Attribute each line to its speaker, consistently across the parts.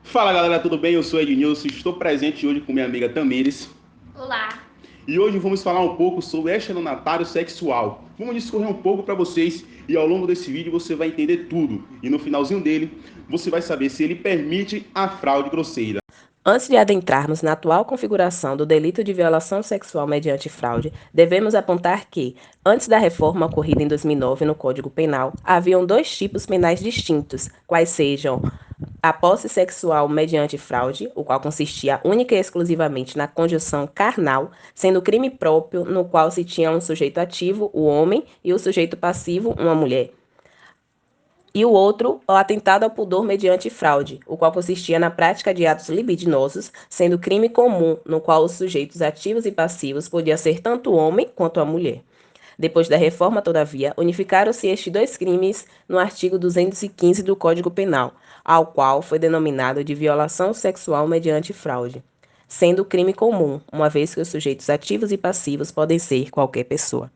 Speaker 1: Fala galera, tudo bem? Eu sou Ednilson, estou presente hoje com minha amiga Tamires.
Speaker 2: Olá!
Speaker 1: E hoje vamos falar um pouco sobre estelionatário sexual. Vamos discorrer um pouco para vocês e ao longo desse vídeo você vai entender tudo. E no finalzinho dele, você vai saber se ele permite a fraude grosseira.
Speaker 3: Antes de adentrarmos na atual configuração do delito de violação sexual mediante fraude, devemos apontar que, antes da reforma ocorrida em 2009 no Código Penal, haviam dois tipos penais distintos, quais sejam a posse sexual mediante fraude, o qual consistia única e exclusivamente na conjunção carnal, sendo crime próprio no qual se tinha um sujeito ativo, o homem, e o sujeito passivo, uma mulher. E o outro, o atentado ao pudor mediante fraude, o qual consistia na prática de atos libidinosos, sendo crime comum, no qual os sujeitos ativos e passivos podiam ser tanto o homem quanto a mulher. Depois da reforma, todavia, unificaram-se estes dois crimes no artigo 215 do Código Penal, ao qual foi denominado de violação sexual mediante fraude, sendo crime comum, uma vez que os sujeitos ativos e passivos podem ser qualquer pessoa.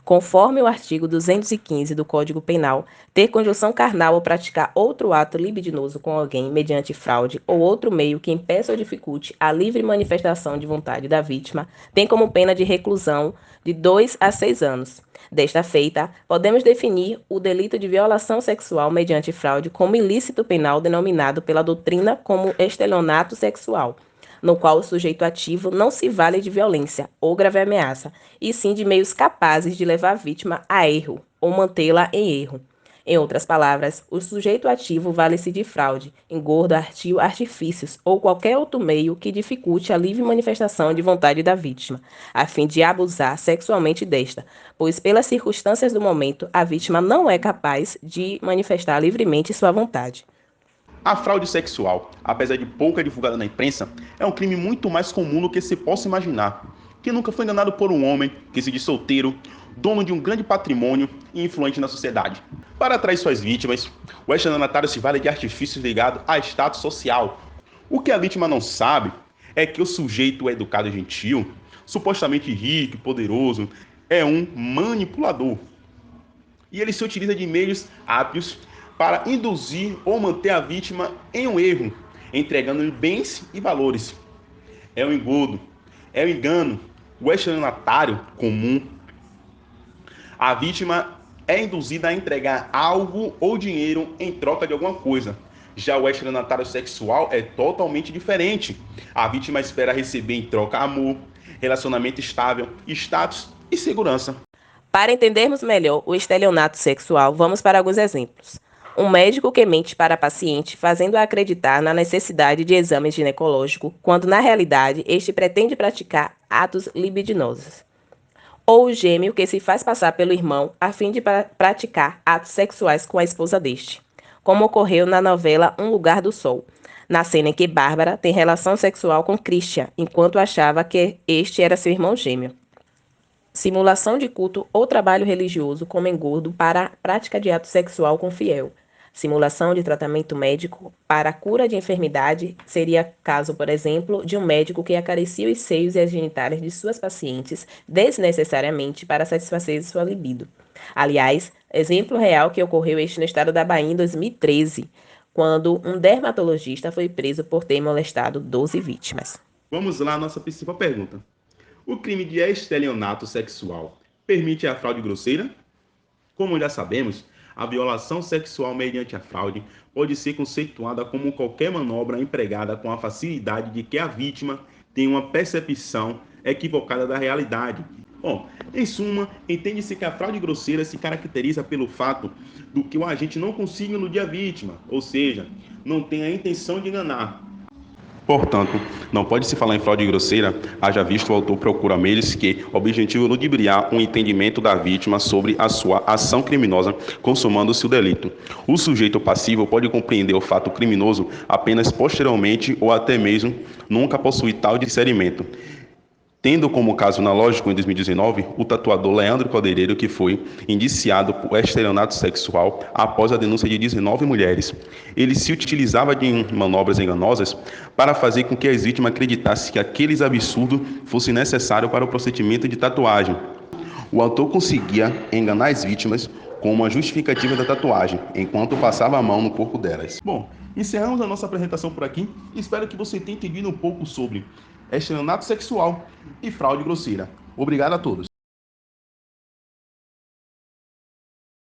Speaker 3: Conforme o artigo 215 do Código Penal, ter conjunção carnal ou praticar outro ato libidinoso com alguém mediante fraude ou outro meio que impeça ou dificulte a livre manifestação de vontade da vítima tem como pena de reclusão de 2 a 6 anos. Desta feita, podemos definir o delito de violação sexual mediante fraude como ilícito penal denominado pela doutrina como estelionato sexual, no qual o sujeito ativo não se vale de violência ou grave ameaça, e sim de meios capazes de levar a vítima a erro ou mantê-la em erro. Em outras palavras, o sujeito ativo vale-se de fraude, engordo, artio, artifícios ou qualquer outro meio que dificulte a livre manifestação de vontade da vítima, a fim de abusar sexualmente desta, pois pelas circunstâncias do momento a vítima não é capaz de manifestar livremente sua vontade.
Speaker 1: A fraude sexual, apesar de pouca divulgada na imprensa, é um crime muito mais comum do que se possa imaginar. Quem nunca foi enganado por um homem que se diz solteiro, dono de um grande patrimônio e influente na sociedade? Para atrair suas vítimas, o estelionatário se vale de artifícios ligados a status social. O que a vítima não sabe é que o sujeito é educado e gentil, supostamente rico e poderoso, é um manipulador. E ele se utiliza de meios hábeis para induzir ou manter a vítima em um erro, entregando-lhe bens e valores. É o engodo, é o engano, o estelionatário comum. A vítima é induzida a entregar algo ou dinheiro em troca de alguma coisa. Já o estelionatário sexual é totalmente diferente. A vítima espera receber em troca amor, relacionamento estável, status e segurança.
Speaker 3: Para entendermos melhor o estelionato sexual, vamos para alguns exemplos. Um médico que mente para a paciente, fazendo-a acreditar na necessidade de exame ginecológico, quando na realidade este pretende praticar atos libidinosos. Ou o gêmeo que se faz passar pelo irmão a fim de praticar atos sexuais com a esposa deste, como ocorreu na novela Um Lugar do Sol, na cena em que Bárbara tem relação sexual com Christian, enquanto achava que este era seu irmão gêmeo. Simulação de culto ou trabalho religioso como engordo para a prática de ato sexual com fiel. Simulação de tratamento médico para a cura de enfermidade seria caso, por exemplo, de um médico que acaricia os seios e as genitais de suas pacientes desnecessariamente para satisfazer sua libido. Aliás, exemplo real que ocorreu este no estado da Bahia em 2013, quando um dermatologista foi preso por ter molestado 12 vítimas.
Speaker 1: Vamos lá à nossa principal pergunta. O crime de estelionato sexual permite a fraude grosseira? Como já sabemos, a violação sexual mediante a fraude pode ser conceituada como qualquer manobra empregada com a facilidade de que a vítima tenha uma percepção equivocada da realidade. Bom, em suma, entende-se que a fraude grosseira se caracteriza pelo fato do que o agente não consiga iludir a vítima, ou seja, não tem a intenção de enganar. Portanto, não pode se falar em fraude grosseira, haja visto o autor procura meios que objetivo ludibriar um entendimento da vítima sobre a sua ação criminosa, consumando-se o delito. O sujeito passivo pode compreender o fato criminoso apenas posteriormente ou até mesmo nunca possuir tal discernimento. Tendo como caso analógico em 2019 o tatuador Leandro Caldeireiro, que foi indiciado por estelionato sexual após a denúncia de 19 mulheres. Ele se utilizava de manobras enganosas para fazer com que as vítimas acreditassem que aqueles absurdos fossem necessários para o procedimento de tatuagem. O autor conseguia enganar as vítimas com uma justificativa da tatuagem, enquanto passava a mão no corpo delas. Bom, Encerramos a nossa apresentação por aqui. Espero que você tenha entendido um pouco sobre estelionato sexual e fraude grosseira. Obrigado a todos.